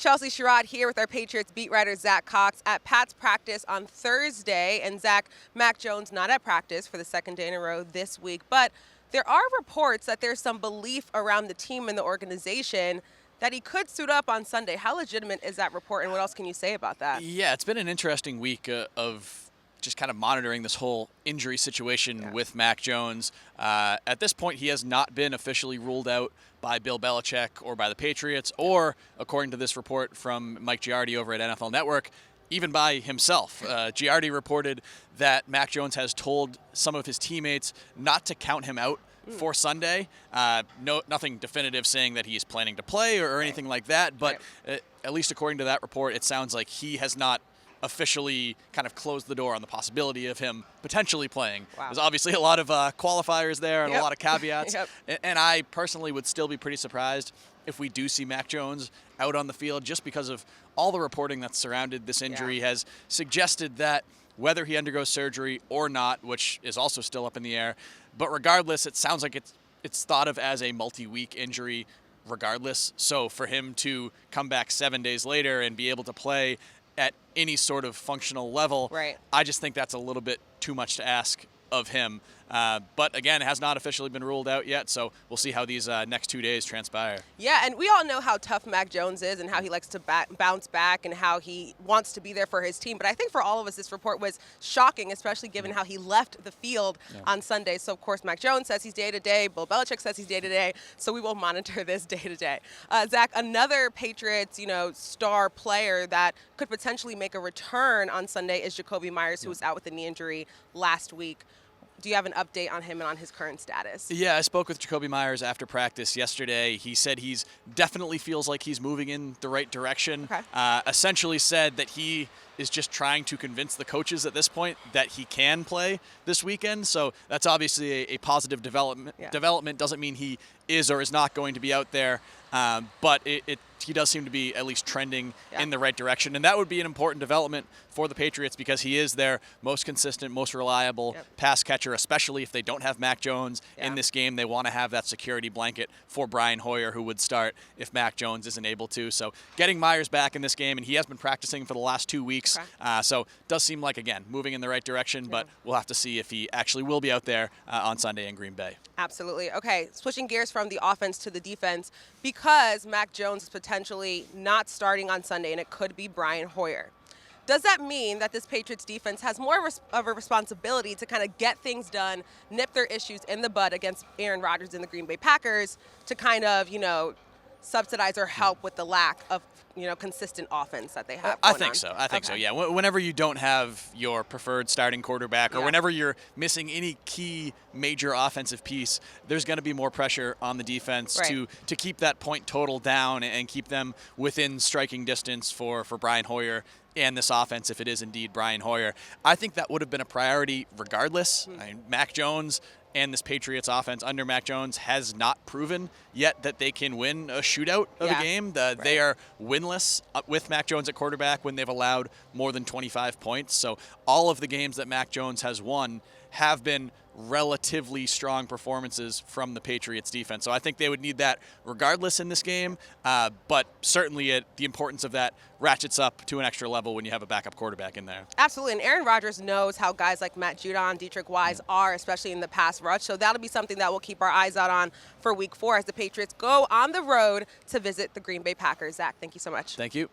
Chelsea Sherrod here with our Patriots beat writer Zach Cox at Pat's practice on Thursday. And Zach, Mac Jones not at practice for the second day in a row this week. But there are reports that there's some belief around the team and the organization that he could suit up on Sunday. How legitimate is that report, and what else can you say about that? Yeah, it's been an interesting week of just kind of monitoring this whole injury situation with Mac Jones. At this point, he has not been officially ruled out by Bill Belichick or by the Patriots, or, according to this report from Mike Giardi over at NFL Network, even by himself. Giardi reported that Mac Jones has told some of his teammates not to count him out for Sunday. Nothing definitive saying that he's planning to play or anything like that, but at least according to that report, it sounds like he has not officially kind of closed the door on the possibility of him potentially playing. Wow. There's obviously a lot of qualifiers there and a lot of caveats, Yep. and I personally would still be pretty surprised if we do see Mac Jones out on the field, just because of all the reporting that's surrounded this injury has suggested that whether he undergoes surgery or not, which is also still up in the air, but regardless, it sounds like it's thought of as a multi-week injury regardless. So for him to come back 7 days later and be able to play at any sort of functional level, I just think that's a little bit too much to ask of him. But again, it has not officially been ruled out yet, so we'll see how these next 2 days transpire. Yeah, and we all know how tough Mac Jones is and how he likes to bounce back and how he wants to be there for his team. But I think for all of us, this report was shocking, especially given how he left the field on Sunday. So, of course, Mac Jones says he's day-to-day. Bill Belichick says he's day-to-day. So we will monitor this day-to-day. Zach, another Patriots, star player that could potentially make a return on Sunday is Jakobi Meyers, who was out with a knee injury last week. Do you have an update on him and on his current status? Yeah, I spoke with Jakobi Meyers after practice yesterday. He said he's definitely feels like he's moving in the right direction. Essentially said that he is just trying to convince the coaches at this point that he can play this weekend. So that's obviously a positive development. Development doesn't mean he is or is not going to be out there, but he does seem to be at least trending in the right direction. And that would be an important development for the Patriots because he is their most consistent, most reliable pass catcher, especially if they don't have Mac Jones in this game. They want to have that security blanket for Brian Hoyer, who would start if Mac Jones isn't able to. So getting Meyers back in this game, and he has been practicing for the last 2 weeks. So does seem like, again, moving in the right direction, but we'll have to see if he actually will be out there on Sunday in Green Bay. Absolutely. Okay, switching gears from the offense to the defense, because Mac Jones is potentially not starting on Sunday and it could be Brian Hoyer. Does that mean that this Patriots defense has more of a responsibility to kind of get things done, nip their issues in the bud against Aaron Rodgers and the Green Bay Packers to kind of, subsidize or help with the lack of, consistent offense that they have going I think so. I think so, yeah. Whenever you don't have your preferred starting quarterback or whenever you're missing any key major offensive piece, there's going to be more pressure on the defense to keep that point total down and keep them within striking distance for Brian Hoyer and this offense, if it is indeed Brian Hoyer. I think that would have been a priority regardless. I mean, Mac Jones and this Patriots offense under Mac Jones has not proven yet that they can win a shootout of a game. They are winless with Mac Jones at quarterback when they've allowed more than 25 points. So all of the games that Mac Jones has won have been relatively strong performances from the Patriots defense. So I think they would need that regardless in this game, but certainly the importance of that ratchets up to an extra level when you have a backup quarterback in there. Absolutely, and Aaron Rodgers knows how guys like Matt Judon, Dietrich Wise are, especially in the pass rush, so that'll be something that we'll keep our eyes out on for Week 4 as the Patriots go on the road to visit the Green Bay Packers. Zach, thank you so much. Thank you.